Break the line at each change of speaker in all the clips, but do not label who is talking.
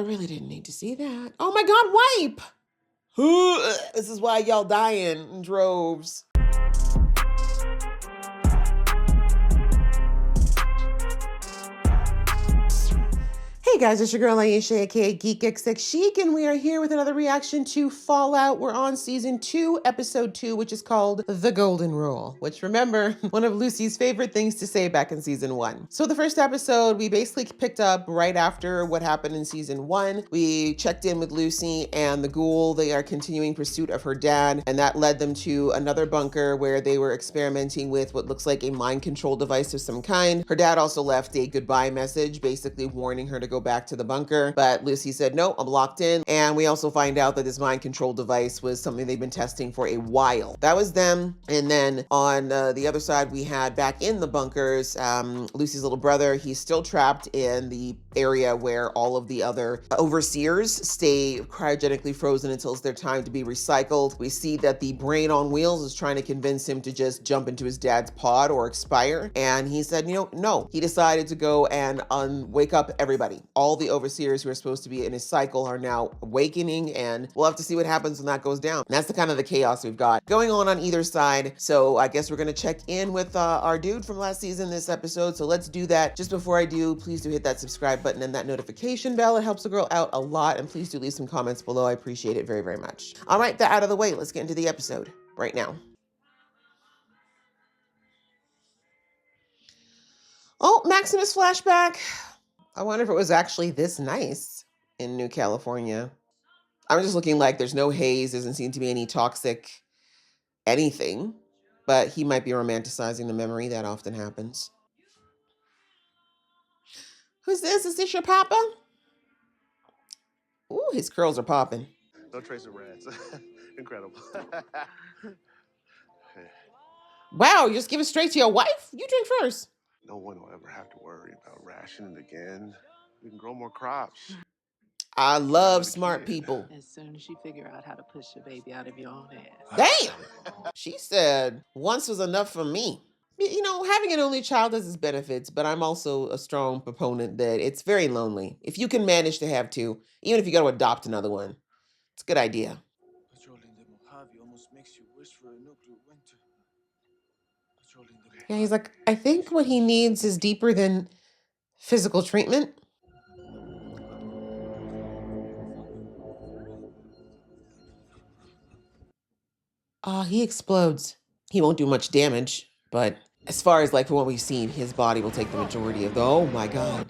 I really didn't need to see that. Oh my God, wipe! This is why y'all dying in droves. Hey guys, it's your girl Aisha, aka Geek XX Chic, and we are here with another reaction to Fallout. We're on season 2, episode 2, which is called The Golden Rule, which, remember, one of Lucy's favorite things to say back in season 1. So the first episode, we basically picked up right after what happened in season 1. We checked in with Lucy and the ghoul. They are continuing pursuit of her dad, and that led them to another bunker where they were experimenting with what looks like a mind control device of some kind. Her dad also left a goodbye message, basically warning her to go back to the bunker, but Lucy said, no, I'm locked in. And we also find out that this mind control device was something they've been testing for a while. That was them. And then on the other side, we had back in the bunkers, Lucy's little brother. He's still trapped in the area where all of the other overseers stay cryogenically frozen until it's their time to be recycled. We see that the brain on wheels is trying to convince him to just jump into his dad's pod or expire. And he said, no. He decided to go and wake up everybody. All the overseers who are supposed to be in his cycle are now awakening, and we'll have to see what happens when that goes down. And that's the kind of the chaos we've got going on either side. So I guess we're going to check in with our dude from last season this episode. So let's do that. Just before I do, please do hit that subscribe button and that notification bell. It helps the girl out a lot. And please do leave some comments below. I appreciate it very, very much. All right, that out of the way. Let's get into the episode right now. Oh, Maximus flashback. I wonder if it was actually this nice in New California. I'm just looking like there's no haze. Doesn't seem to be any toxic anything, but he might be romanticizing the memory. That often happens. Who's this? Is this your papa? Ooh, his curls are popping.
No trace of rats. Incredible.
Wow, you just give it straight to your wife? You drink first.
No one will ever have to worry about rationing again. We can grow more crops.
I love smart people.
As soon as you figure out how to push your baby out of your own ass.
Damn! She said, once was enough for me. You know, having an only child has its benefits, but I'm also a strong proponent that it's very lonely. If you can manage to have two, even if you got to adopt another one, it's a good idea. Yeah, he's like, I think what he needs is deeper than physical treatment. He explodes. He won't do much damage, but as far as like from what we've seen, his body will take the majority of the, oh my God.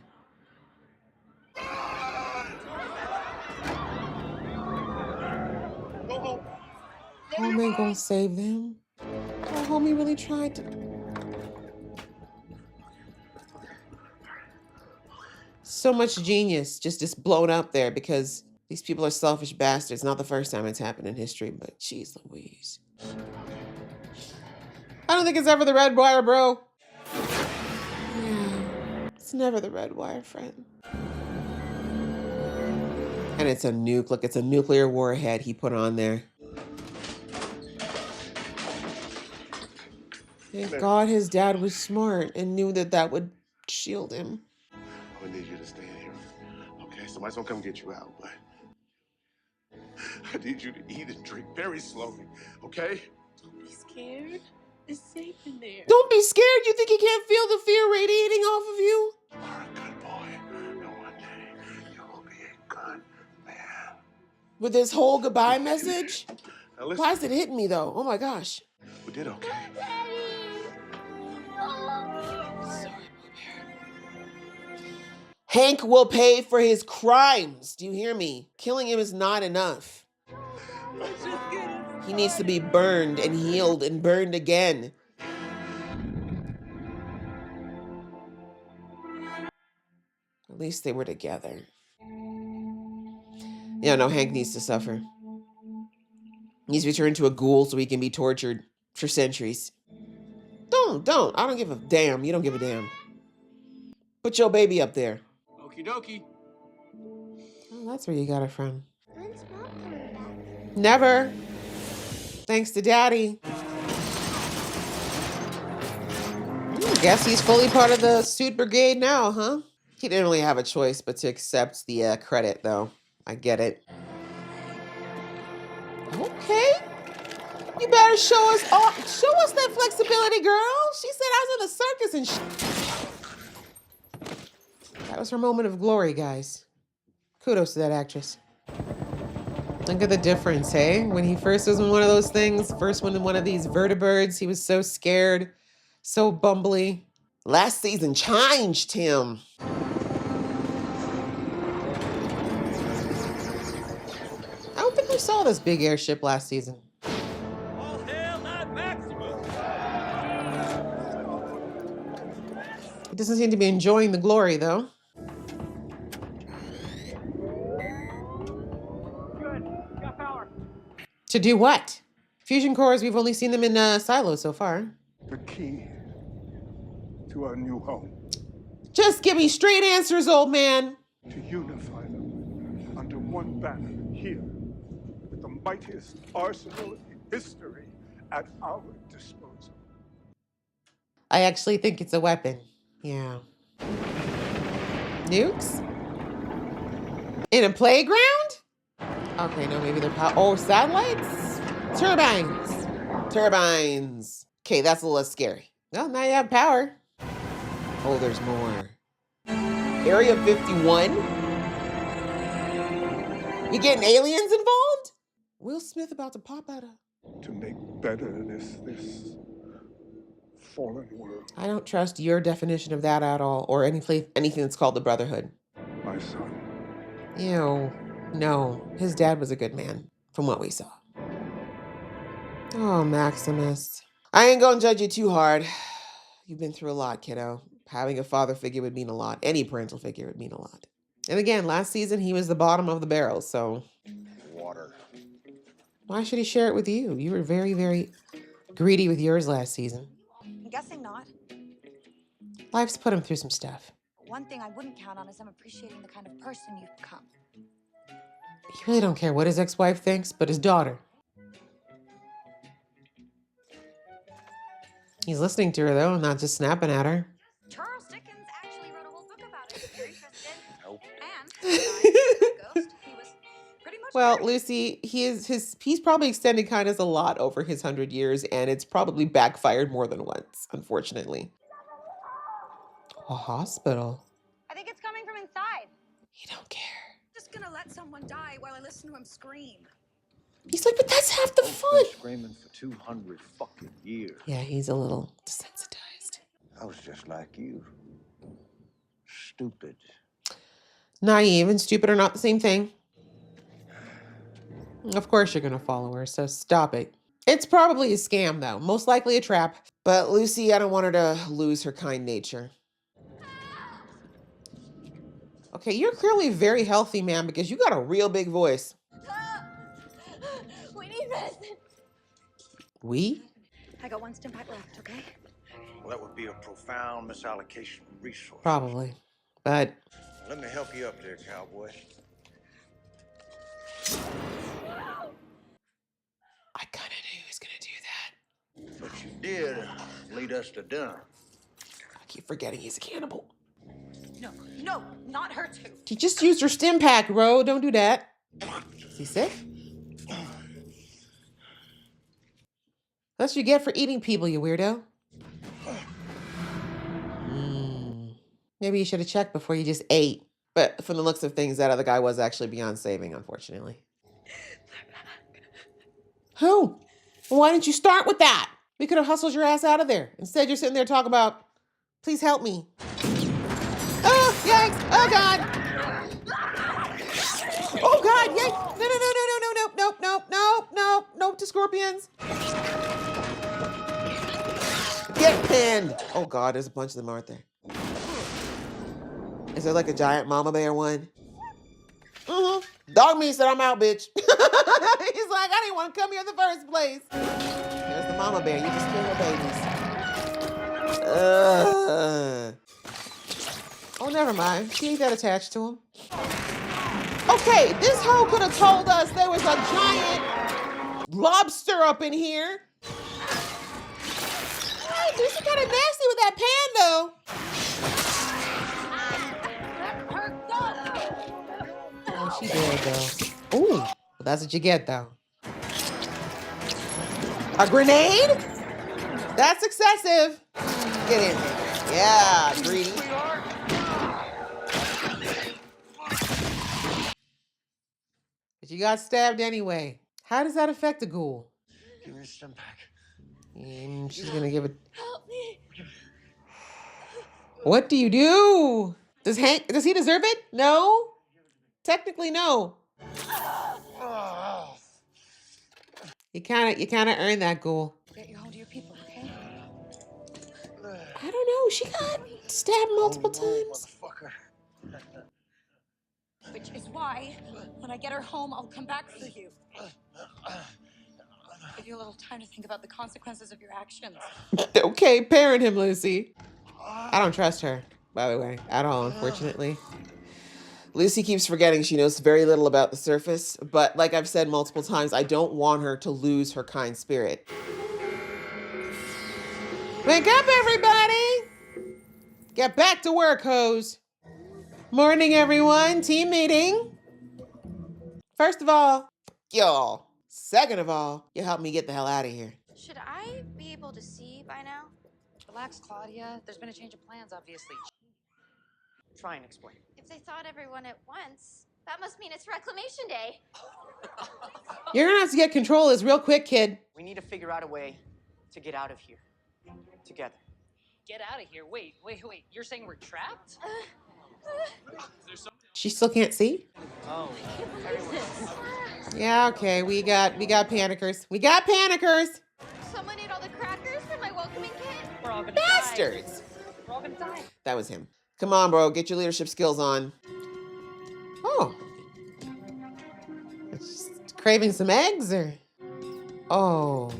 Homie gonna save them. Oh, homie really tried to. So much genius just blown up there because these people are selfish bastards. Not the first time it's happened in history, but geez Louise. I don't think it's ever the red wire, bro. Yeah, it's never the red wire, friend. And it's a nuke. Look, it's a nuclear warhead he put on there. Thank God his dad was smart and knew that that would shield him.
I need you to stay in here. Okay, somebody's gonna come get you out, but I need you to eat and drink very slowly, okay?
Don't be scared. It's safe in there.
Don't be scared. You think he can't feel the fear radiating off of you?
You're a good boy. And one day you will be a good man.
With this whole goodbye message?
Now listen,
Why is it hitting me though? Oh my gosh.
we did okay.
Hank will pay for his crimes. Do you hear me? Killing him is not enough. He needs to be burned and healed and burned again. At least they were together. Yeah, no, Hank needs to suffer. He needs to be turned into a ghoul so he can be tortured for centuries. Don't. I don't give a damn. You don't give a damn. Put your baby up there.
Okie dokie.
Oh, that's where you got it from. Never. Thanks to Daddy. Guess he's fully part of the suit brigade now, huh? He didn't really have a choice but to accept the credit, though. I get it. Okay. You better show us that flexibility, girl. She said I was in the circus and that was her moment of glory, guys. Kudos to that actress. Look at the difference, hey? When he first was in one of those things, first one in one of these vertibirds, he was so scared, so bumbly. Last season changed him. I don't think we saw this big airship last season.
All hail that Maximus!
He doesn't seem to be enjoying the glory, though.
Good, got power.
To do what? Fusion cores, we've only seen them in silos so far.
The key to our new home.
Just give me straight answers, old man.
To unify them under one banner here, with the mightiest arsenal in history at our disposal.
I actually think it's a weapon. Yeah. Nukes? In a playground? Okay, no, maybe they're satellites? Turbines. Turbines. Okay, that's a little scary. Well, now you have power. Oh, there's more. Area 51? You getting aliens involved? Will Smith about to pop out of...
To make better this fallen world.
I don't trust your definition of that at all, or anything that's called the Brotherhood.
My son.
Ew. No, his dad was a good man, from what we saw. Oh, Maximus. I ain't gonna judge you too hard. You've been through a lot, kiddo. Having a father figure would mean a lot. Any parental figure would mean a lot. And again, last season, he was the bottom of the barrel, so...
Water.
Why should he share it with you? You were very, very greedy with yours last season.
I'm guessing not.
Life's put him through some stuff.
One thing I wouldn't count on is him appreciating the kind of person you've become.
He really don't care what his ex-wife thinks, but his daughter. He's listening to her, though, and not just snapping at her.
Charles Dickens actually wrote a whole book about it if you're interested.
Nope.
And Ghost, he was pretty much
Well,
right.
Lucy, he's probably extended kindness a lot over his 100 years, and it's probably backfired more than once, unfortunately. A hospital?
I think it's coming from inside.
He don't care.
Just gonna let someone die while I listen to him scream.
He's like, but that's half the fun.
Been screaming for 200 fucking years.
Yeah, he's a little desensitized.
I was just like you. Stupid.
Naive and stupid are not the same thing. Of course you're going to follow her, so stop it. It's probably a scam, though. Most likely a trap. But Lucy, I don't want her to lose her kind nature. Okay, you're clearly very healthy, man, because you got a real big voice.
We need medicine.
We?
I got one stim pack left, okay?
Well, that would be a profound misallocation of resources.
Probably. But
Let me help you up there, cowboy.
I kind of knew he was going to do that.
But you did lead us to dinner.
I keep forgetting he's a cannibal.
No, not her too.
She just used her stim pack, bro. Don't do that. Is he sick? That's what you get for eating people, you weirdo. Maybe you should have checked before you just ate. But from the looks of things, that other guy was actually beyond saving, unfortunately. Who? Well, why didn't you start with that? We could have hustled your ass out of there. Instead, you're sitting there talking about, please help me. Oh, yikes. Oh, God. Oh, God. Yikes. No to scorpions. Get pinned. Oh, God. There's a bunch of them, aren't there? Is there like a giant mama bear one? Dog meat said, I'm out, bitch. He's like, I didn't want to come here in the first place. There's the mama bear. You just kill your babies. Oh, never mind. He ain't that attached to him. Okay, this hoe could have told us there was a giant lobster up in here. Hey, Lucy kind of nasty with that pan, though. There you go. Ooh, well, that's what you get, though. A grenade? That's excessive. Get in there. Yeah, greedy. But you got stabbed anyway. How does that affect the ghoul?
Give me your stim back.
She's gonna give it.
Help me.
What do you do? Does he deserve it? No. Technically, no. You kind of earned that ghoul.
Get you home to your people, okay?
I don't know. She got stabbed multiple times.
Motherfucker.
Which is why, when I get her home, I'll come back for you. Give you a little time to think about the consequences of your actions.
Okay, parent him, Lucy. I don't trust her, by the way, at all, unfortunately. Lucy keeps forgetting she knows very little about the surface, but like I've said multiple times, I don't want her to lose her kind spirit. Wake up, everybody! Get back to work, hoes. Morning, everyone. Team meeting. First of all, y'all. Second of all, you help me get the hell out of here.
Should I be able to see by now?
Relax, Claudia. There's been a change of plans, obviously.
Try and explain.
If they thought everyone at once, that must mean it's Reclamation Day.
You're gonna have to get control of this real quick, kid.
We need to figure out a way to get out of here. Together.
Get out of here. Wait. You're saying we're trapped?
She still can't see?
Oh.
Yeah, okay. We got panickers. We got panickers!
Someone ate all the crackers from my welcoming kit.
We're all gonna
Bastards!
die. We're all gonna die.
That was him. Come on, bro. Get your leadership skills on. Oh. It's craving some eggs or... Oh.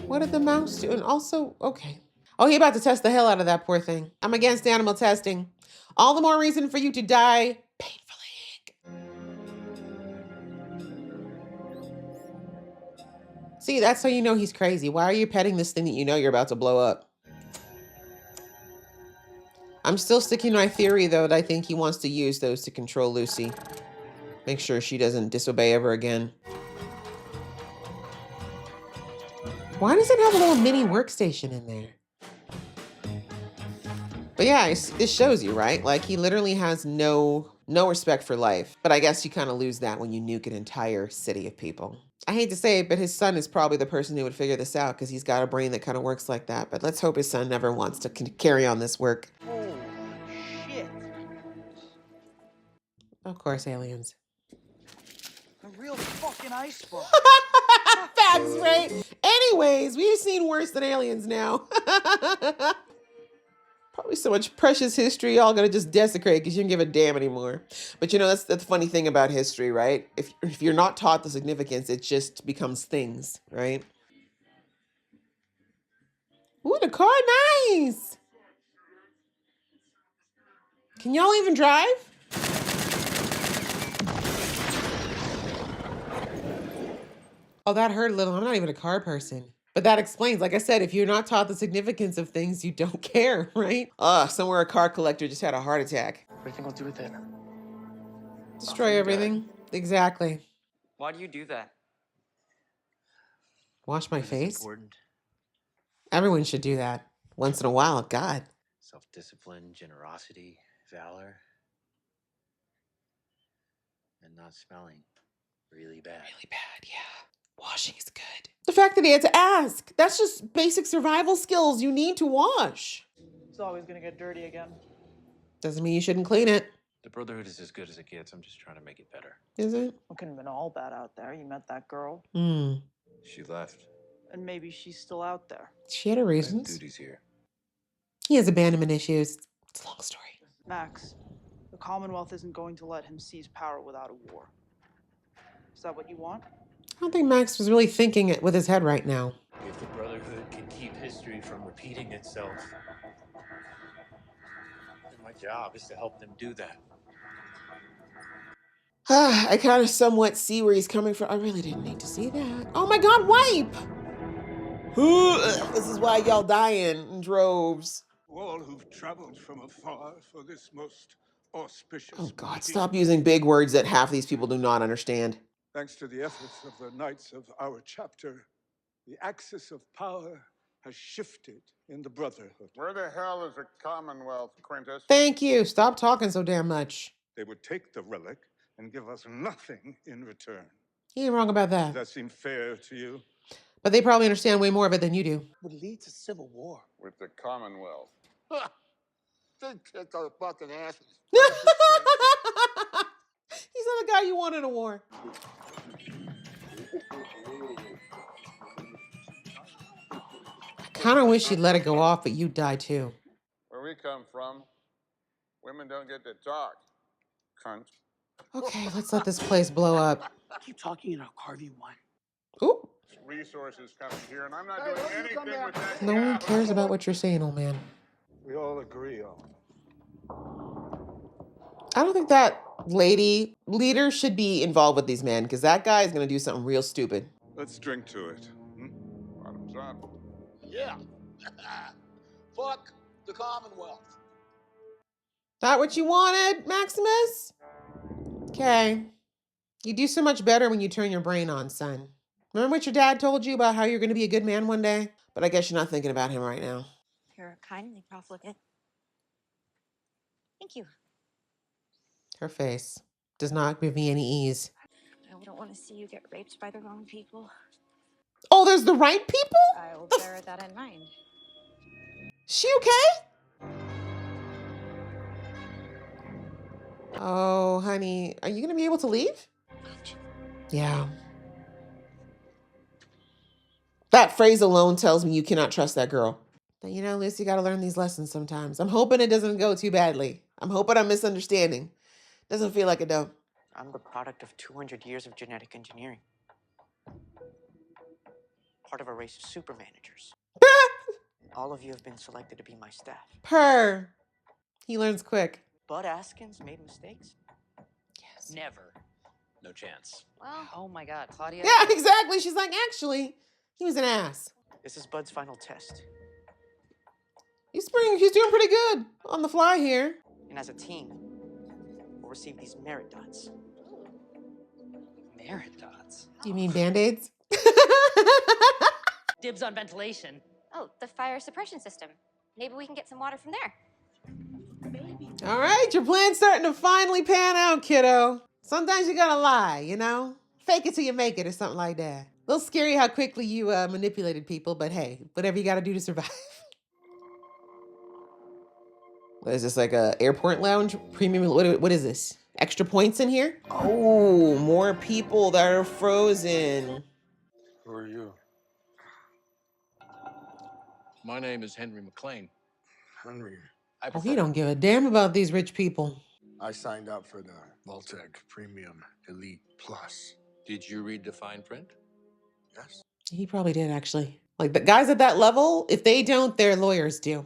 What did the mouse do? And also, okay. Oh, he about to test the hell out of that poor thing. I'm against animal testing. All the more reason for you to die painfully. See, that's how you know he's crazy. Why are you petting this thing that you know you're about to blow up? I'm still sticking to my theory, though, that I think he wants to use those to control Lucy. Make sure she doesn't disobey ever again. Why does it have a little mini workstation in there? But yeah, this shows you, right? Like, he literally has no respect for life. But I guess you kind of lose that when you nuke an entire city of people. I hate to say it, but his son is probably the person who would figure this out because he's got a brain that kind of works like that. But let's hope his son never wants to carry on this work.
Holy shit.
Of course, aliens.
A real fucking iceberg.
Facts, right? Anyways, we've seen worse than aliens now. Probably so much precious history all gonna just desecrate because you don't give a damn anymore. But you know, that's the funny thing about history, right? If you're not taught the significance, it just becomes things, right? Ooh, the car, nice. Can y'all even drive? Oh, that hurt a little. I'm not even a car person. But that explains, like I said, if you're not taught the significance of things, you don't care, right? Somewhere a car collector just had a heart attack.
What do you think we'll do with it?
Destroy everything. Exactly.
Why do you do that?
Wash my
It's
face?
important.
Everyone should do that. Once in a while, God.
Self-discipline, generosity, valor. And not smelling really bad.
Really bad, yeah. Washing is good. The fact that he had to ask. That's just basic survival skills. You need to wash.
It's always gonna get dirty again.
Doesn't mean you shouldn't clean it,
The Brotherhood is as good as it gets. I'm just trying to make it better.
is it?
It couldn't have been all bad out there. You met that girl,
Hmm.
She left.
and maybe she's still out there.
She had her
I have
reasons.
duties here.
He has abandonment issues. It's a long story.
Max, the Commonwealth isn't going to let him seize power without a war. Is that what you want?
I don't think Max was really thinking it with his head right now.
If the Brotherhood can keep history from repeating itself, then my job is to help them do that.
I kind of somewhat see where he's coming from. I really didn't need to see that. Oh my God, wipe! This is why y'all dying in droves.
To all who've traveled from afar for this most auspicious
Oh God,
meeting.
stop using big words that half these people do not understand.
Thanks to the efforts of the knights of our chapter, the axis of power has shifted in the Brotherhood.
Where the hell is the Commonwealth, Quintus?
Thank you. Stop talking so damn much.
They would take the relic and give us nothing in return.
You ain't wrong about
Does
that.
that seem fair to you?
But they probably understand way more of it than you do.
Would lead to civil war.
With the Commonwealth. They kicked our fucking asses.
He's not the guy you want in a war. I kind of wish you'd let it go off, but you'd die too.
Where we come from, women don't get to talk. Cunt.
Okay, let's let this place blow up.
Keep talking and I'll carve you one.
Ooh,
Resources coming here, and I'm not doing anything with that.
no one cares about what you're saying, old man.
We all agree on.
I don't think that leader should be involved with these men because that guy is going to do something real stupid.
Let's drink to it.
Bottoms up.
Yeah. Fuck the Commonwealth.
That what you wanted, Maximus? Okay. You do so much better when you turn your brain on, son. Remember what your dad told you about how you're going to be a good man one day? But I guess you're not thinking about him right now.
You're kindly profligate. Thank you.
Her face does not give me any ease.
I don't want to see you get raped by the wrong people.
Oh, there's the right people?
I will bear that in mind.
She okay? Oh, honey, are you going to be able to leave? Yeah. That phrase alone tells me you cannot trust that girl. But you know, Lucy, you got to learn these lessons sometimes. I'm hoping it doesn't go too badly. I'm hoping I'm misunderstanding. Doesn't feel like it, though.
I'm the product of 200 years of genetic engineering. Part of a race of super managers. All of you have been selected to be my staff.
Purr. He learns quick.
Bud Askins made mistakes?
Yes.
Never. No chance.
Well,
Oh my God, Claudia.
Yeah, exactly. She's like, actually, he was an ass.
This is Bud's final test.
He's doing pretty good on the fly here.
And as a team, we'll receive these merit dots.
Merit dots.
Do you mean Band-Aids?
Dibs on ventilation.
oh, the fire suppression system. Maybe we can get some water from there.
All right, your plan's starting to finally pan out, kiddo. Sometimes you gotta lie, you know? Fake it till you make it or something like that. A little scary how quickly you manipulated people, but hey, whatever you gotta do to survive. What is this, like a airport lounge? Premium, what is this? Extra points in here? Oh, more people that are frozen.
Who are you?
My name is Henry McLean.
Henry.
Oh, he don't give a damn about these rich people.
I signed up for the Voltec Premium Elite Plus.
Did you read the fine print?
Yes.
He probably did, actually. Like, the guys at that level, if they don't, their lawyers do.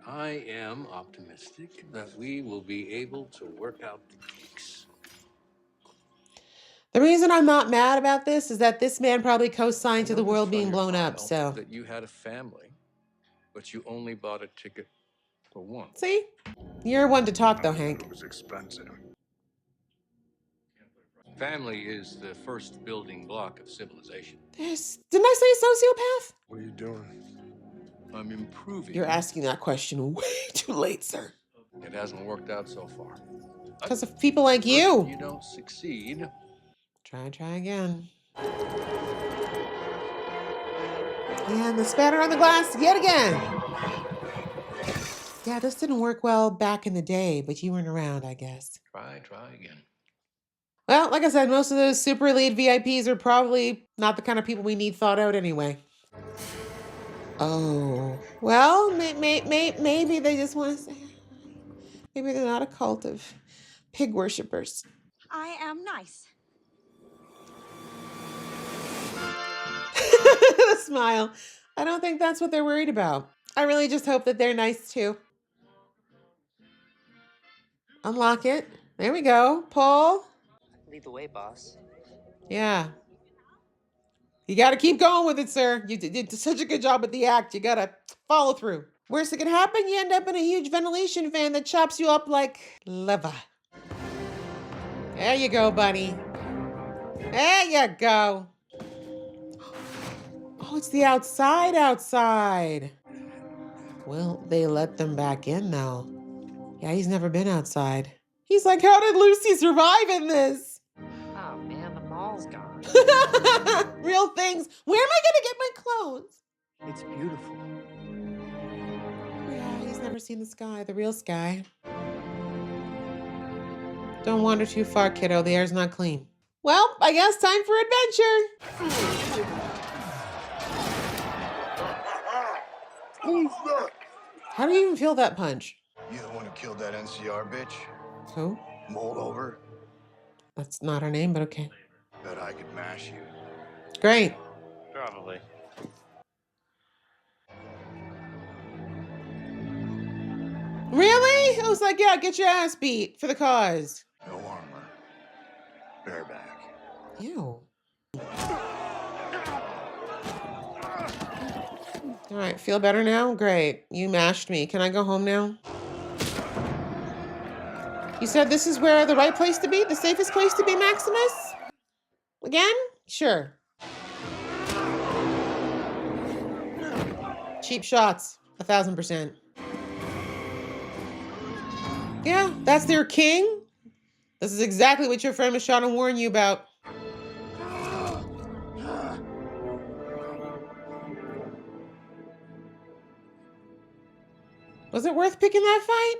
I am optimistic that we will be able to work out the kinks.
The reason I'm not mad about this is that this man probably co-signed to the
I
world
noticed
being
on your
blown up,
file
so.
that you had a family, but you only bought a ticket for one.
See? You're one to talk, though, Hank.
It was expensive.
Family is the first building block of civilization.
Didn't I say sociopath?
What are you doing?
I'm improving.
You're asking that question way too late, sir.
It hasn't worked out so far.
Because of people like
If
you.
you don't succeed,
Try again. And the spatter on the glass yet again. Yeah, this didn't work well back in the day, but you weren't around, I guess.
try again.
Well, like I said, most of those super elite VIPs are probably not the kind of people we need thought out anyway. Oh, well, maybe they just want to say, maybe they're not a cult of pig worshippers.
I am nice.
The smile. I don't think that's what they're worried about. I really just hope that they're nice too. Unlock it. There we go. Paul.
Lead the way, boss.
Yeah. You got to keep going with it, sir. You did such a good job with the act. You got to follow through. Worst that could happen, you end up in a huge ventilation fan that chops you up like liver. There you go, buddy. There you go. Oh, it's the outside. Will they let them back in, though? Yeah, he's never been outside. He's like, how did Lucy survive in this?
Oh man, the mall's gone.
Real things. Where am I going to get my clothes?
It's beautiful.
Yeah, he's never seen the sky, the real sky. Don't wander too far, kiddo. The air's not clean. Well, I guess time for adventure.
Who's that?
How do you even feel that punch?
You the one who killed that NCR bitch?
Who?
Mold over?
That's not her name, but okay.
Bet I could mash you.
Great.
Probably.
Really? I was like, yeah, get your ass beat for the cause.
No armor. Bareback.
Ew. All right, feel better now? Great. You mashed me. Can I go home now? You said this is where the right place to be? The safest place to be, Maximus? Again? Sure. Cheap shots. 1,000%. Yeah, that's their king. This is exactly what your friend was trying to warn you about. Was it worth picking that fight?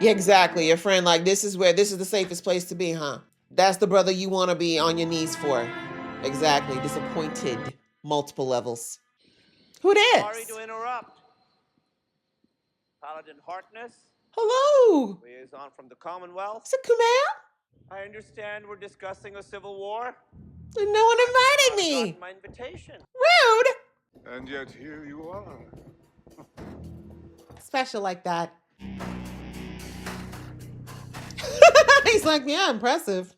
Yeah, exactly. Your friend, like, this is the safest place to be, huh? That's the brother you want to be on your knees for. Exactly. Disappointed. Multiple levels. Who it is?
Sorry to interrupt. Paladin Harkness.
Hello.
Liaison from the Commonwealth.
Is it Kumail?
I understand we're discussing a civil war.
And no one invited me.
Got my invitation.
Rude.
And yet here you are.
Special like that. He's like, yeah, impressive.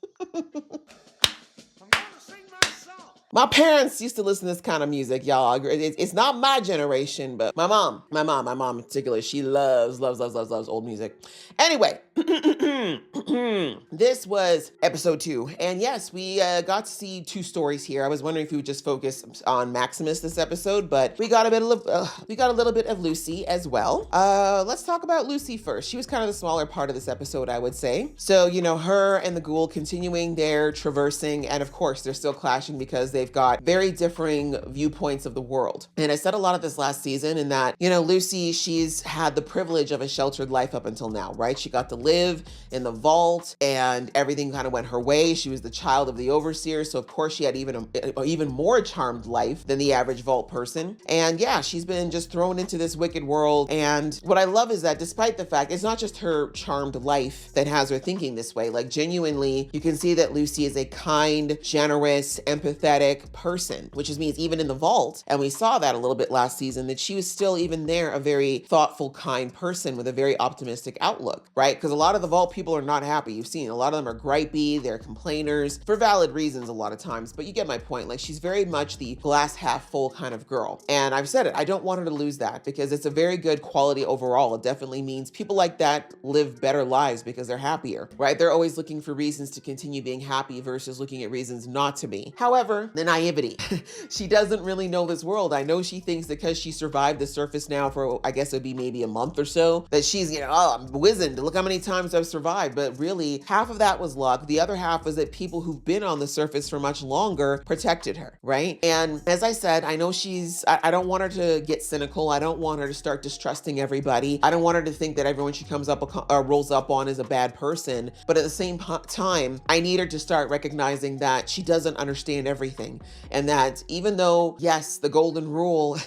My parents used to listen to this kind of music, y'all. It's not my generation, but my mom in particular, she loves old music. Anyway, this was episode 2. And yes, we got to see 2 stories here. I was wondering if we would just focus on Maximus this episode, but we got a little bit of Lucy as well. Let's talk about Lucy first. She was kind of the smaller part of this episode, I would say. So, you know, her and the ghoul continuing their traversing, and of course, they're still clashing because they've got very differing viewpoints of the world. And I said a lot of this last season in that, you know, Lucy, she's had the privilege of a sheltered life up until now, right? She got to live in the vault and everything kind of went her way. She was the child of the overseer. So of course she had even more charmed life than the average vault person. And yeah, she's been just thrown into this wicked world. And what I love is that despite the fact, it's not just her charmed life that has her thinking this way. Like genuinely, you can see that Lucy is a kind, generous, empathetic person, which means even in the vault, and we saw that a little bit last season, that she was still even there a very thoughtful, kind person with a very optimistic outlook, right? Because a lot of the vault people are not happy. You've seen a lot of them are gripey, they're complainers for valid reasons a lot of times, but you get my point. Like she's very much the glass half full kind of girl. And I've said it, I don't want her to lose that because it's a very good quality overall. It definitely means people like that live better lives because they're happier, right? They're always looking for reasons to continue being happy versus looking at reasons not to be. However, the naivety. She doesn't really know this world. I know she thinks that because she survived the surface now for, I guess it'd be maybe a month or so, that she's, you know, oh, I'm wizened. Look how many times I've survived. But really, half of that was luck. The other half was that people who've been on the surface for much longer protected her, right? And as I said, I know I don't want her to get cynical. I don't want her to start distrusting everybody. I don't want her to think that everyone she comes up or rolls up on is a bad person. But at the same time, I need her to start recognizing that she doesn't understand everything. And that even though, yes, the golden rule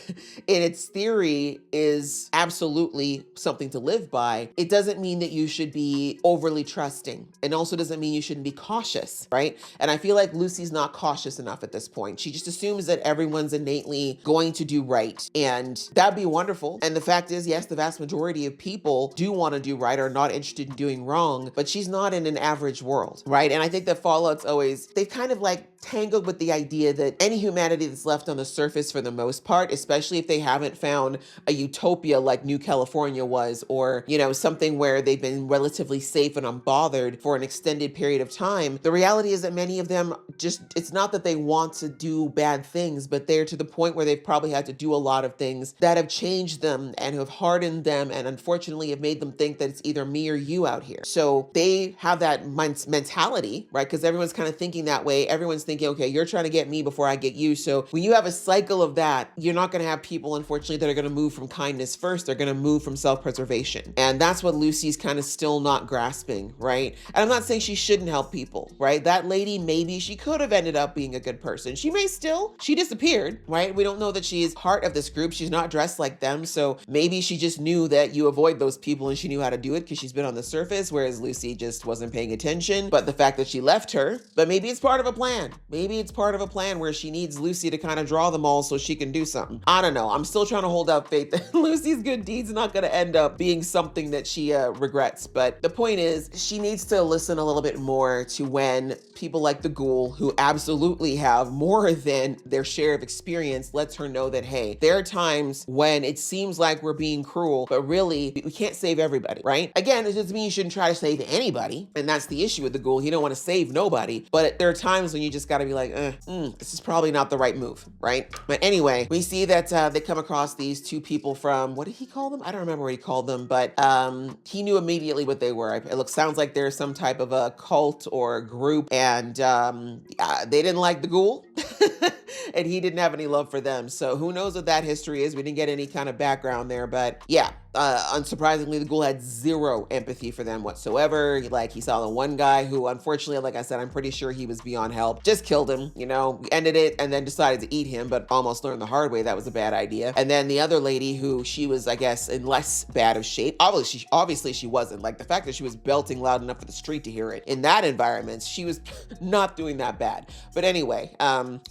in its theory is absolutely something to live by, it doesn't mean that you should be overly trusting. It also doesn't mean you shouldn't be cautious, right? And I feel like Lucy's not cautious enough at this point. She just assumes that everyone's innately going to do right. And that'd be wonderful. And the fact is, yes, the vast majority of people do want to do right or are not interested in doing wrong, but she's not in an average world, right? And I think that Fallout's always, they've kind of like tangled with the idea idea that any humanity that's left on the surface for the most part, especially if they haven't found a utopia like New California was, or, you know, something where they've been relatively safe and unbothered for an extended period of time, the reality is that many of them just, it's not that they want to do bad things, but they're to the point where they've probably had to do a lot of things that have changed them and have hardened them and unfortunately have made them think that it's either me or you out here. So they have that mentality, right? Because everyone's kind of thinking that way. Everyone's thinking, okay, you're trying to get me before I get you. So when you have a cycle of that, you're not going to have people, unfortunately, that are going to move from kindness first. They're going to move from self-preservation. And that's what Lucy's kind of still not grasping, right? And I'm not saying she shouldn't help people, right? That lady, maybe she could have ended up being a good person. She may still, she disappeared, right? We don't know that she is part of this group. She's not dressed like them. So maybe she just knew that you avoid those people and she knew how to do it because she's been on the surface, whereas Lucy just wasn't paying attention. But the fact that she left her, but maybe it's part of a plan. Maybe it's part of a plan where she needs Lucy to kind of draw them all so she can do something. I don't know. I'm still trying to hold out faith that Lucy's good deeds not going to end up being something that she regrets. But the point is, she needs to listen a little bit more to when people like the Ghoul, who absolutely have more than their share of experience, lets her know that, hey, there are times when it seems like we're being cruel, but really we can't save everybody, right? Again, it doesn't mean you shouldn't try to save anybody. And that's the issue with the Ghoul. You don't want to save nobody, but there are times when you just got to be like, this is probably not the right move, right? But anyway, we see that they come across these two people from, what did he call them? I don't remember what he called them, but he knew immediately what they were. It sounds like they're some type of a cult or group, and they didn't like the Ghoul. And he didn't have any love for them. So who knows what that history is? We didn't get any kind of background there, but yeah. Unsurprisingly, the Ghoul had zero empathy for them whatsoever. Like, he saw the one guy who, unfortunately, like I said, I'm pretty sure he was beyond help, just killed him, you know, ended it, and then decided to eat him, but almost learned the hard way that was a bad idea. And then the other lady, who she was, I guess, in less bad of shape. Obviously she wasn't. Like, the fact that she was belting loud enough for the street to hear it in that environment, she was not doing that bad. But anyway,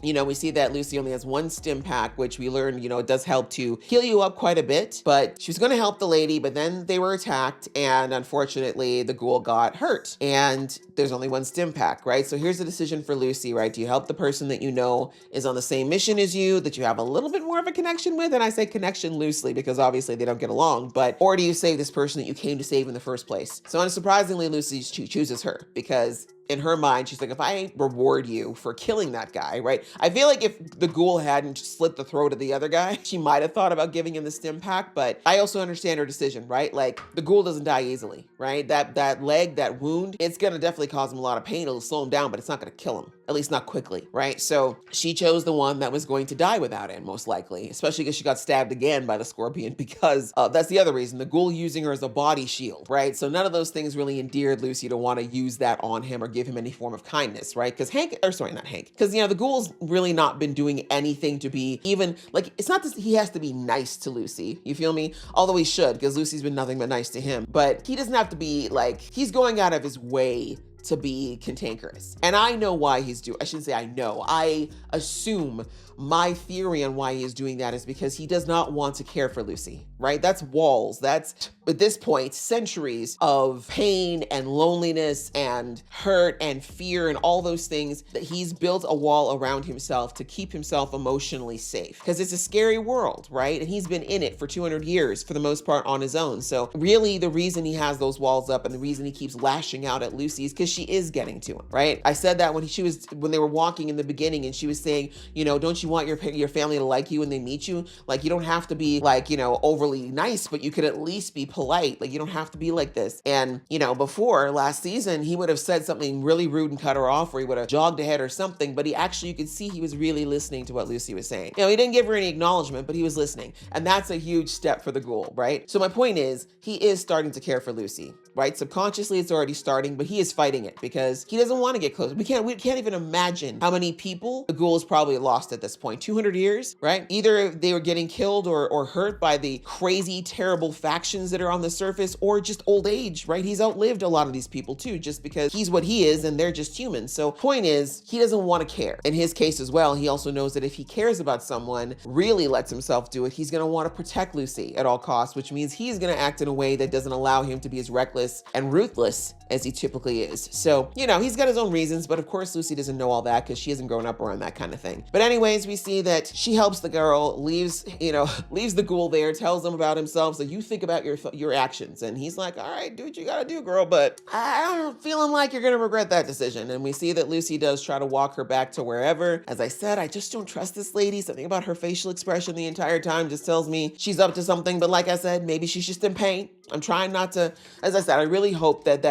you know, we see that Lucy only has one stim pack, which we learned, you know, it does help to heal you up quite a bit, but she was going to help the lady, but then they were attacked, and unfortunately the Ghoul got hurt, and there's only one stim pack, right? So here's the decision for Lucy, right? Do you help the person that you know is on the same mission as you, that you have a little bit more of a connection with? And I say connection loosely because obviously they don't get along, but, or do you save this person that you came to save in the first place? So unsurprisingly, Lucy chooses her, because in her mind, she's like, if I reward you for killing that guy, right? I feel like if the Ghoul hadn't slit the throat of the other guy, she might have thought about giving him the stim pack, but I also understand her decision, right? Like, the Ghoul doesn't die easily, right? That leg, that wound, it's gonna definitely cause him a lot of pain. It'll slow him down, but it's not gonna kill him, at least not quickly, right? So she chose the one that was going to die without him, most likely, especially because she got stabbed again by the Scorpion, because that's the other reason, the Ghoul using her as a body shield, right? So none of those things really endeared Lucy to want to use that on him or give him any form of kindness, right? Because because, you know, the Ghoul's really not been doing anything to be even, like, it's not that he has to be nice to Lucy, you feel me? Although he should, because Lucy's been nothing but nice to him, but he doesn't have to be, like, he's going out of his way to be cantankerous. And I know why he's doing, I shouldn't say I know, I assume my theory on why he is doing that is because he does not want to care for Lucy, right? That's walls. That's, at this point, centuries of pain and loneliness and hurt and fear and all those things that he's built a wall around himself to keep himself emotionally safe. Because it's a scary world, right? And he's been in it for 200 years for the most part on his own. So really the reason he has those walls up and the reason he keeps lashing out at Lucy is because she is getting to him, right? I said that when they were walking in the beginning and she was saying, you know, don't you want your family to like you when they meet you? Like, you don't have to be, like, you know, overly nice, but you could at least be polite. Like, you don't have to be like this. And, you know, before last season, he would have said something really rude and cut her off, or he would have jogged ahead or something, but you could see he was really listening to what Lucy was saying. You know, he didn't give her any acknowledgement, but he was listening. And that's a huge step for the Ghoul, right? So my point is, he is starting to care for Lucy, right? Subconsciously, it's already starting, but he is fighting it because he doesn't want to get close. We can't even imagine how many people the Ghoul has probably lost at this point. 200 years, right? Either they were getting killed or hurt by the crazy, terrible factions that are on the surface, or just old age, right? He's outlived a lot of these people too, just because he's what he is and they're just humans. So point is, he doesn't want to care. In his case as well, he also knows that if he cares about someone, really lets himself do it, he's going to want to protect Lucy at all costs, which means he's going to act in a way that doesn't allow him to be as reckless and ruthless as he typically is. So, he's got his own reasons, but of course Lucy doesn't know all that because she hasn't grown up around that kind of thing. But anyways, we see that she helps the girl, leaves the ghoul there, tells him about himself. So you think about your actions. And he's like, all right, do what you gotta do, girl, but I'm feeling like you're gonna regret that decision. And we see that Lucy does try to walk her back to wherever. As I said, I just don't trust this lady. Something about her facial expression the entire time just tells me she's up to something. But like I said, maybe she's just in pain. I'm trying not to, as I said, I really hope that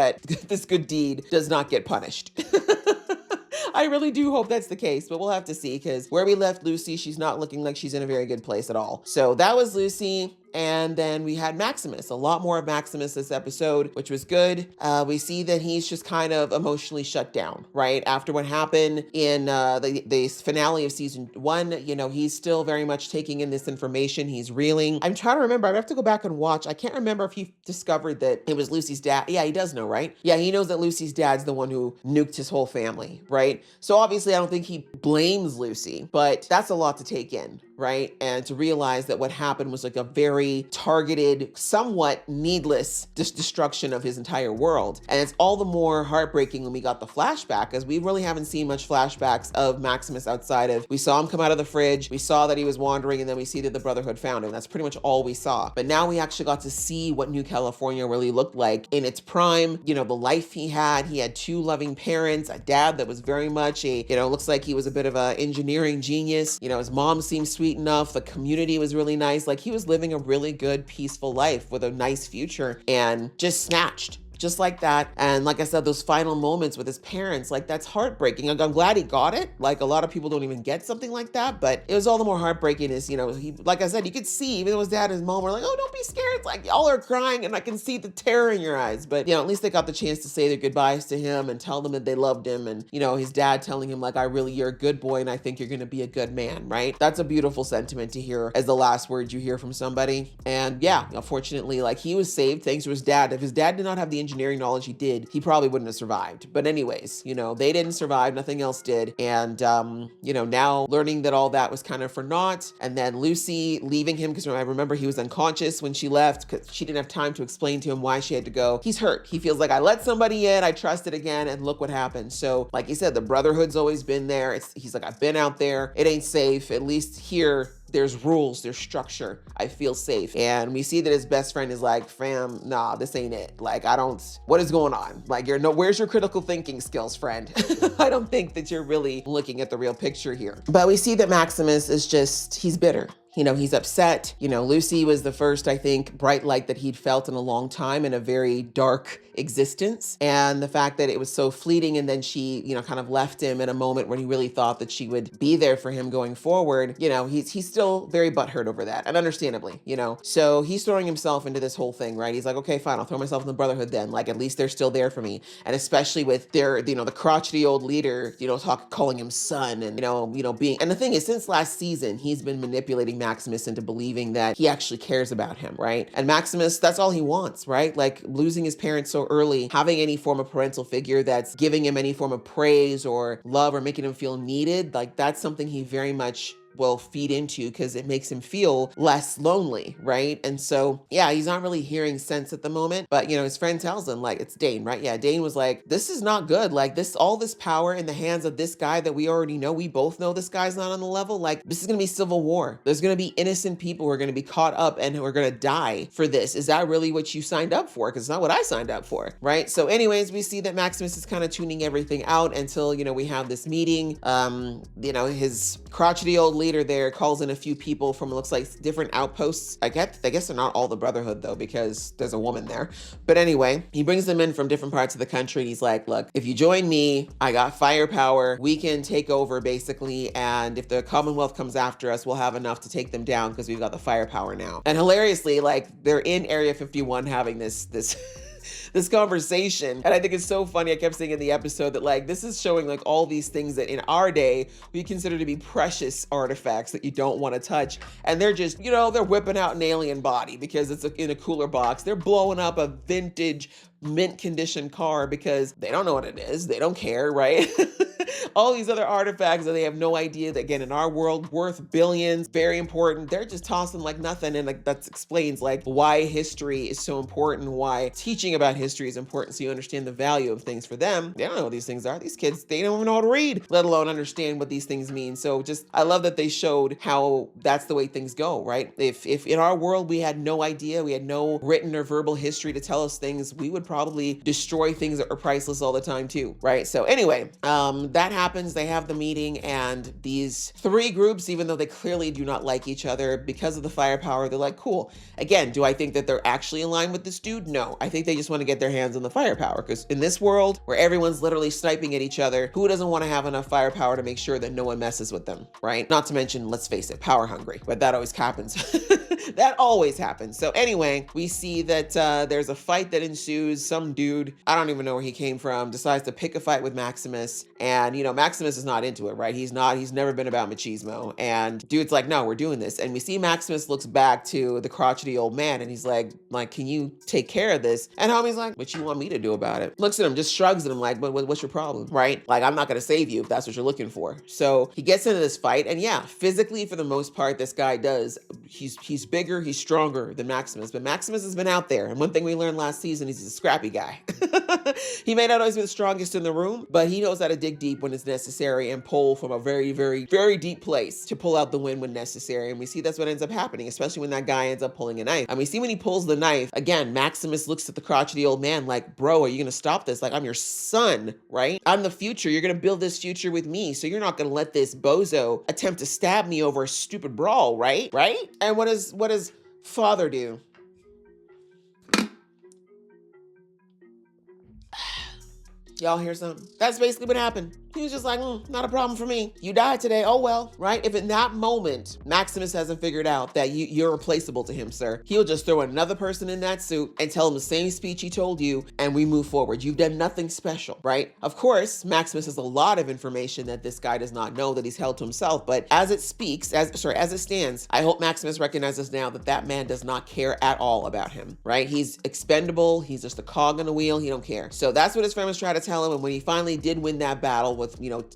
this good deed does not get punished. I really do hope that's the case, but we'll have to see, because where we left Lucy, she's not looking like she's in a very good place at all. So that was Lucy. And then we had Maximus, a lot more of Maximus this episode, which was good. We see that he's just kind of emotionally shut down, right? After what happened in the finale of season 1, he's still very much taking in this information. He's reeling. I'm trying to remember. I have to go back and watch. I can't remember if he discovered that it was Lucy's dad. Yeah, he does know, right? Yeah, he knows that Lucy's dad's the one who nuked his whole family, right? So obviously I don't think he blames Lucy, but that's a lot to take in, right? And to realize that what happened was like a very targeted, somewhat needless destruction of his entire world. And it's all the more heartbreaking when we got the flashback, as we really haven't seen much flashbacks of Maximus outside of, we saw him come out of the fridge, we saw that he was wandering, and then we see that the Brotherhood found him. That's pretty much all we saw. But now we actually got to see what New California really looked like in its prime, the life he had. He had 2 loving parents, a dad that was very much looks like he was a bit of an engineering genius. His mom seemed sweet enough. The community was really nice. Like, he was living a really good, peaceful life with a nice future, and just snatched. Just like that. And like I said, those final moments with his parents, like, that's heartbreaking. I'm glad he got it. Like, a lot of people don't even get something like that, but it was all the more heartbreaking as, he, like I said, you could see, even though his dad and his mom were like, oh, don't be scared. It's like, y'all are crying and I can see the terror in your eyes. But, at least they got the chance to say their goodbyes to him and tell them that they loved him. And, his dad telling him, like, you're a good boy and I think you're going to be a good man, right? That's a beautiful sentiment to hear as the last words you hear from somebody. And yeah, unfortunately, like, he was saved thanks to his dad. If his dad did not have the engineering knowledge he did, he probably wouldn't have survived. But anyways, they didn't survive, nothing else did. And, now learning that all that was kind of for naught. And then Lucy leaving him, because I remember he was unconscious when she left because she didn't have time to explain to him why she had to go. He's hurt. He feels like, I let somebody in, I trusted again, and look what happened. So like he said, the Brotherhood's always been there. He's like, I've been out there. It ain't safe. At least here, there's rules, there's structure. I feel safe. And we see that his best friend is like, fam, nah, this ain't it. Like, what is going on? Like, where's your critical thinking skills, friend? I don't think that you're really looking at the real picture here. But we see that Maximus is he's bitter. He's upset. Lucy was the first, I think, bright light that he'd felt in a long time in a very dark existence. And the fact that it was so fleeting, and then she, kind of left him in a moment when he really thought that she would be there for him going forward. He's still very butthurt over that, and understandably, So he's throwing himself into this whole thing, right? He's like, okay, fine, I'll throw myself in the Brotherhood then. Like, at least they're still there for me. And especially with their, the crotchety old leader, calling him son, and, being, and the thing is, since last season, he's been manipulating Maximus into believing that he actually cares about him, right? And Maximus, that's all he wants, right? Like, losing his parents so early, having any form of parental figure that's giving him any form of praise or love or making him feel needed, like, that's something he very much will feed into, because it makes him feel less lonely, right? And so, yeah, he's not really hearing sense at the moment, but his friend tells him, like, it's Dane, right? Yeah, Dane was like, this is not good. Like, all this power in the hands of this guy that we already know, we both know this guy's not on the level. Like, this is gonna be civil war. There's gonna be innocent people who are gonna be caught up and who are gonna die for this. Is that really what you signed up for? Because it's not what I signed up for, right? So anyways, we see that Maximus is kind of tuning everything out until, we have this meeting. His crotchety old leader there calls in a few people from, it looks like, different outposts. I guess they're not all the Brotherhood though, because there's a woman there. But anyway, he brings them in from different parts of the country. And he's like, look, if you join me, I got firepower. We can take over basically. And if the Commonwealth comes after us, we'll have enough to take them down because we've got the firepower now. And hilariously, like, they're in Area 51 having this this conversation. And I think it's so funny. I kept saying in the episode that, like, this is showing, like, all these things that in our day we consider to be precious artifacts that you don't want to touch. And they're just, they're whipping out an alien body because it's in a cooler box. They're blowing up a vintage mint condition car because they don't know what it is. They don't care, right? all these other artifacts that they have no idea that, again, in our world, worth billions, very important. They're just tossing like nothing. And like that explains like why history is so important, why teaching about history is important, so you understand the value of things. For them, they don't know what these things are. These kids, they don't even know how to read, let alone understand what these things mean. So just, I love that they showed how that's the way things go, right? If in our world we had no idea, we had no written or verbal history to tell us things, we would probably destroy things that are priceless all the time too, right? So anyway, that happens. They have the meeting, and these three groups, even though they clearly do not like each other because of the firepower, they're like, cool. Again, do I think that they're actually in line with this dude? No. I think they just want to get their hands on the firepower, because in this world where everyone's literally sniping at each other, who doesn't want to have enough firepower to make sure that no one messes with them, right? Not to mention, let's face it, power hungry, but that always happens. That always happens. So anyway, we see that there's a fight that ensues. Some dude, I don't even know where he came from, decides to pick a fight with Maximus. And, you know, Maximus is not into it, right? He's never been about machismo. And dude's like, no, we're doing this. And we see Maximus looks back to the crotchety old man, and he's like, can you take care of this? And homie's like, what you want me to do about it? Looks at him, just shrugs at him like, what's your problem, right? Like, I'm not going to save you if that's what you're looking for. So he gets into this fight, and yeah, physically, for the most part, this guy does. He's bigger, he's stronger than Maximus, but Maximus has been out there. And one thing we learned last season is he's a scrappy guy. He may not always be the strongest in the room, but he knows how to dig deep when it's necessary and pull from a very, very, very deep place to pull out the win when necessary. And we see that's what ends up happening, especially when that guy ends up pulling a knife. And we see when he pulls the knife, again, Maximus looks at the crotchety old man like, bro, are you going to stop this? Like, I'm your son, right? I'm the future. You're going to build this future with me. So you're not going to let this bozo attempt to stab me over a stupid brawl, right? Right? And what does father do? Y'all hear something? That's basically what happened. He was just like, not a problem for me. You died today. Oh, well, right? If in that moment, Maximus hasn't figured out that you're replaceable to him, sir, he'll just throw another person in that suit and tell him the same speech he told you, and we move forward. You've done nothing special, right? Of course, Maximus has a lot of information that this guy does not know, that he's held to himself. But as it stands, I hope Maximus recognizes now that that man does not care at all about him, right? He's expendable. He's just a cog in the wheel. He don't care. So that's what his friend was trying to tell him. And when he finally did win that battle with,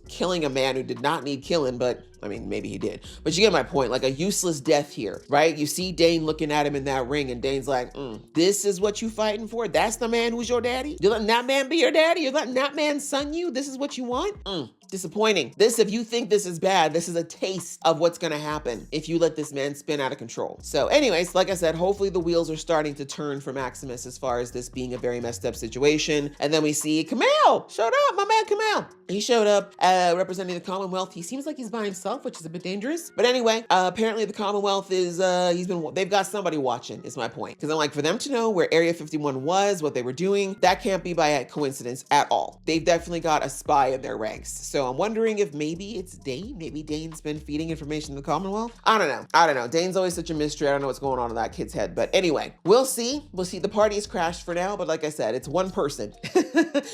killing a man who did not need killing, but I mean, maybe he did, but you get my point. Like a useless death here, right? You see Dane looking at him in that ring, and Dane's like, this is what you fighting for? That's the man who's your daddy? You're letting that man be your daddy? You're letting that man son you? This is what you want? Disappointing. If you think this is bad, this is a taste of what's going to happen if you let this man spin out of control. So anyways, like I said, hopefully the wheels are starting to turn for Maximus as far as this being a very messed up situation. And then we see Kamel showed up, my man Kamel. He showed up representing the Commonwealth. He seems like he's by himself, which is a bit dangerous. But anyway, apparently the Commonwealth is, they've got somebody watching, is my point. Because I'm like, for them to know where Area 51 was, what they were doing, that can't be by coincidence at all. They've definitely got a spy in their ranks. So I'm wondering if maybe it's Dane. Maybe Dane's been feeding information to the Commonwealth. I don't know. Dane's always such a mystery. I don't know what's going on in that kid's head. But anyway, we'll see. The party has crashed for now. But like I said, it's one person.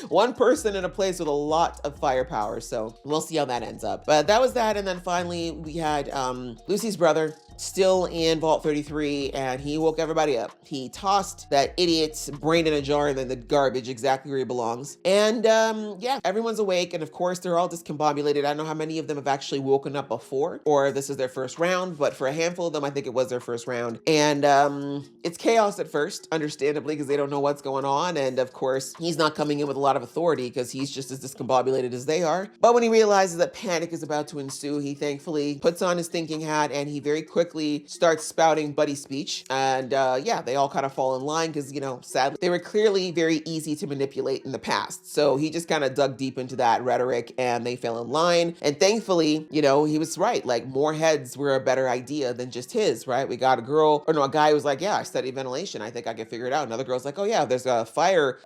One person in a place with a lot of firepower. So we'll see how that ends up. But that was that. And then finally, we had Lucy's brother still in Vault 33, and he woke everybody up. He tossed that idiot's brain in a jar and then the garbage exactly where he belongs. And yeah, everyone's awake, and of course they're all discombobulated. I don't know how many of them have actually woken up before, or if this is their first round, but for a handful of them, I think it was their first round. And it's chaos at first, understandably, because they don't know what's going on. And of course, he's not coming in with a lot of authority because he's just as discombobulated as they are. But when he realizes that panic is about to ensue, he thankfully puts on his thinking hat, and he very quickly starts spouting buddy speech. And yeah, they all kind of fall in line because, sadly, they were clearly very easy to manipulate in the past. So he just kind of dug deep into that rhetoric, and they fell in line. And thankfully, he was right. Like, more heads were a better idea than just his, right? We got a guy who was like, yeah, I studied ventilation. I think I can figure it out. Another girl's like, oh yeah, there's a fire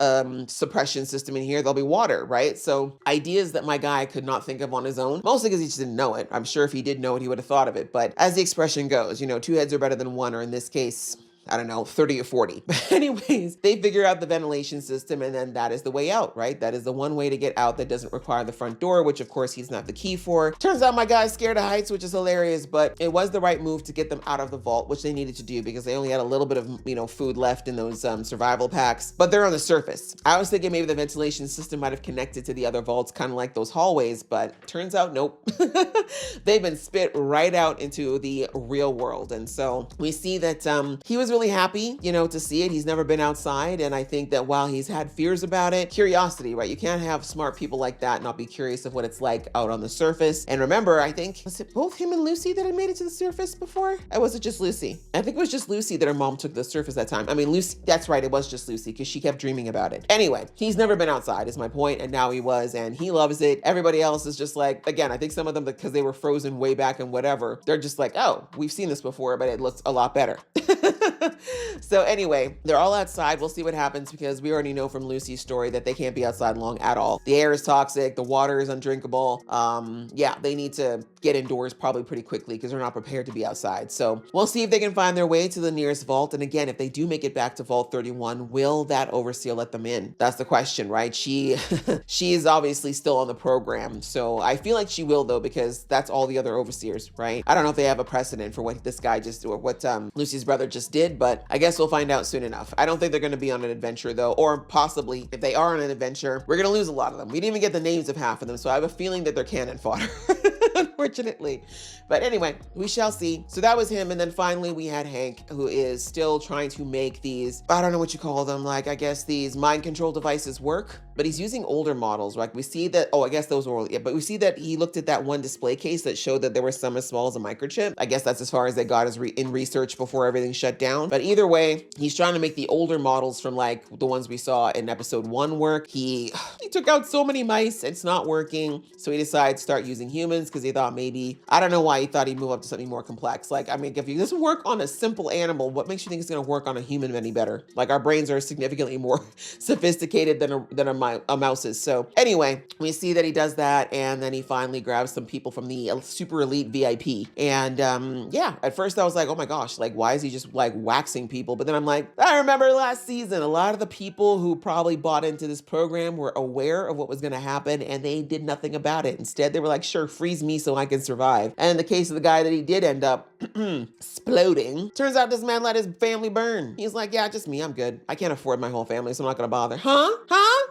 suppression system in here. There'll be water, right? So ideas that my guy could not think of on his own, mostly because he just didn't know it. I'm sure if he did know it, he would have thought of it. But as the expression goes, two heads are better than one, or in this case, I don't know, 30 or 40. But anyways, they figure out the ventilation system, and then that is the way out, right? That is the one way to get out that doesn't require the front door, which of course he's not the key for. Turns out my guy's scared of heights, which is hilarious, but it was the right move to get them out of the vault, which they needed to do because they only had a little bit of, food left in those survival packs, but they're on the surface. I was thinking maybe the ventilation system might have connected to the other vaults, kind of like those hallways, but turns out nope. They've been spit right out into the real world. And so we see that he was really happy, to see it. He's never been outside. And I think that while he's had fears about it, curiosity, right? You can't have smart people like that not be curious of what it's like out on the surface. And remember, I think, was it both him and Lucy that had made it to the surface before? Or was it just Lucy? I think it was just Lucy that her mom took to the surface that time. I mean, Lucy, that's right. It was just Lucy because she kept dreaming about it. Anyway, he's never been outside is my point, and now he was, and he loves it. Everybody else is just like, again, I think some of them, because they were frozen way back and whatever, they're just like, oh, we've seen this before, but it looks a lot better. So anyway, they're all outside. We'll see what happens because we already know from Lucy's story that they can't be outside long at all. The air is toxic. The water is undrinkable. Yeah, they need to get indoors probably pretty quickly because they're not prepared to be outside. So we'll see if they can find their way to the nearest vault. And again, if they do make it back to Vault 31, will that overseer let them in? That's the question, right? She is obviously still on the program. So I feel like she will though, because that's all the other overseers, right? I don't know if they have a precedent for what this guy just, or what Lucy's brother just did, but I guess we'll find out soon enough. I don't think they're going to be on an adventure though, or possibly if they are on an adventure, we're going to lose a lot of them. We didn't even get the names of half of them. So I have a feeling that they're cannon fodder. Unfortunately. But anyway, we shall see. So that was him. And then finally we had Hank, who is still trying to make these, I don't know what you call them, like I guess these mind control devices work, but he's using older models, right? We see that, I guess those were, yeah, but we see that he looked at that one display case that showed that there were some as small as a microchip. I guess that's as far as they got in research before everything shut down. But either way, he's trying to make the older models from like the ones we saw in episode 1 work. He took out so many mice, it's not working. So he decided to start using humans because he thought maybe, I don't know why he thought he'd move up to something more complex. Like, I mean, if it doesn't work on a simple animal, what makes you think it's going to work on a human any better? Like our brains are significantly more sophisticated than a mouse's. So anyway, we see that he does that. And then he finally grabs some people from the super elite VIP. And yeah, at first I was like, oh my gosh, like, why is he just like waxing people? But then I'm like, I remember last season, a lot of the people who probably bought into this program were aware of what was going to happen and they did nothing about it. Instead, they were like, sure, freeze me so I can survive. And in the case of the guy that he did end up exploding, turns out this man let his family burn. He's like, yeah, just me, I'm good. I can't afford my whole family, so I'm not going to bother. Huh?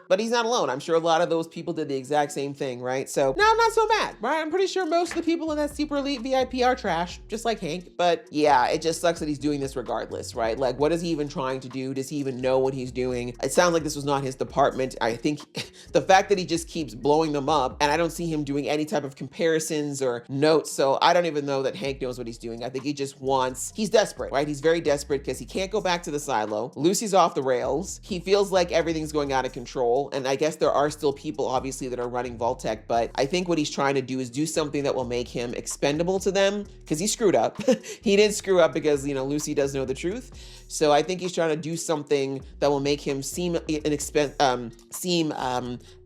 But he's not alone. I'm sure a lot of those people did the exact same thing, right? So no, I'm not so mad, right? I'm pretty sure most of the people in that super elite VIP are trash, just like Hank. But yeah, it just sucks that he's doing this regardless, right? Like, what is he even trying to do? Does he even know what he's doing? It sounds like this was not his department. I think the fact that he just keeps blowing them up and I don't see him doing any type of comparisons or notes. So I don't even know that Hank knows what he's doing. I think he just he's desperate, right? He's very desperate because he can't go back to the silo. Lucy's off the rails. He feels like everything's going out of control. And I guess there are still people obviously that are running Vault-Tec, but I think what he's trying to do is do something that will make him expendable to them because he screwed up. He did screw up because, Lucy does know the truth. So I think he's trying to do something that will make him seem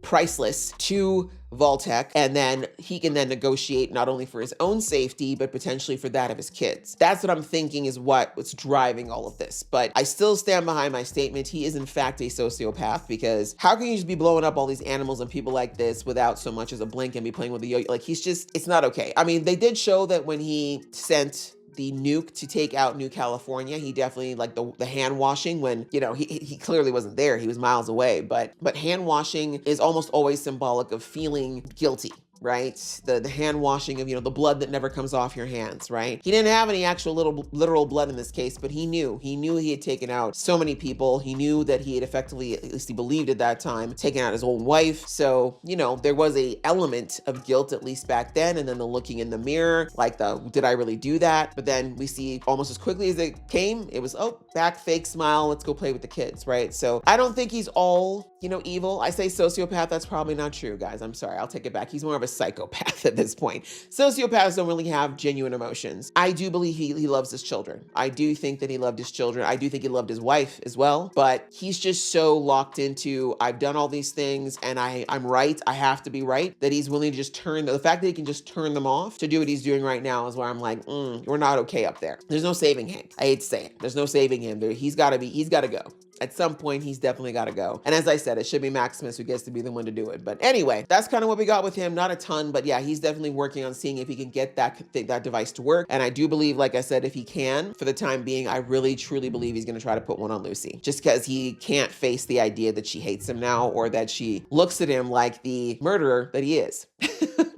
priceless to Vault-Tec, and then he can then negotiate not only for his own safety, but potentially for that of his kids. That's what I'm thinking is what's driving all of this. But I still stand behind my statement. He is in fact a sociopath because how can you just be blowing up all these animals and people like this without so much as a blink and be playing with the yo-yo? Like it's not okay. I mean, they did show that when he sent the nuke to take out New California, he definitely like the hand washing when, he clearly wasn't there. He was miles away, but hand washing is almost always symbolic of feeling guilty. Right? The hand washing of, the blood that never comes off your hands, right? He didn't have any actual literal blood in this case, but he knew he had taken out so many people. He knew that he had effectively, at least he believed at that time, taken out his own wife. So, there was a element of guilt at least back then. And then the looking in the mirror, like did I really do that? But then we see almost as quickly as it came, it was, back, fake smile. Let's go play with the kids, right? So I don't think he's all you know, evil. I say sociopath. That's probably not true, guys. I'm sorry. I'll take it back. He's more of a psychopath at this point. Sociopaths don't really have genuine emotions. I do believe he loves his children. I do think that he loved his children. I do think he loved his wife as well, but he's just so locked into, I've done all these things and I'm right. I have to be right, that he's willing to just the fact that he can just turn them off to do what he's doing right now is where I'm like, we're not okay up there. There's no saving Hank. I hate to say it. There's no saving him. He's got to go. At some point, he's definitely got to go. And as I said, it should be Maximus who gets to be the one to do it. But anyway, that's kind of what we got with him. Not a ton, but yeah, he's definitely working on seeing if he can get that device to work. And I do believe, like I said, if he can, for the time being, I really, truly believe he's going to try to put one on Lucy. Just because he can't face the idea that she hates him now or that she looks at him like the murderer that he is.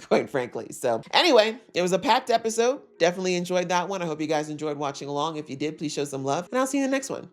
Quite frankly. So anyway, it was a packed episode. Definitely enjoyed that one. I hope you guys enjoyed watching along. If you did, please show some love, and I'll see you in the next one.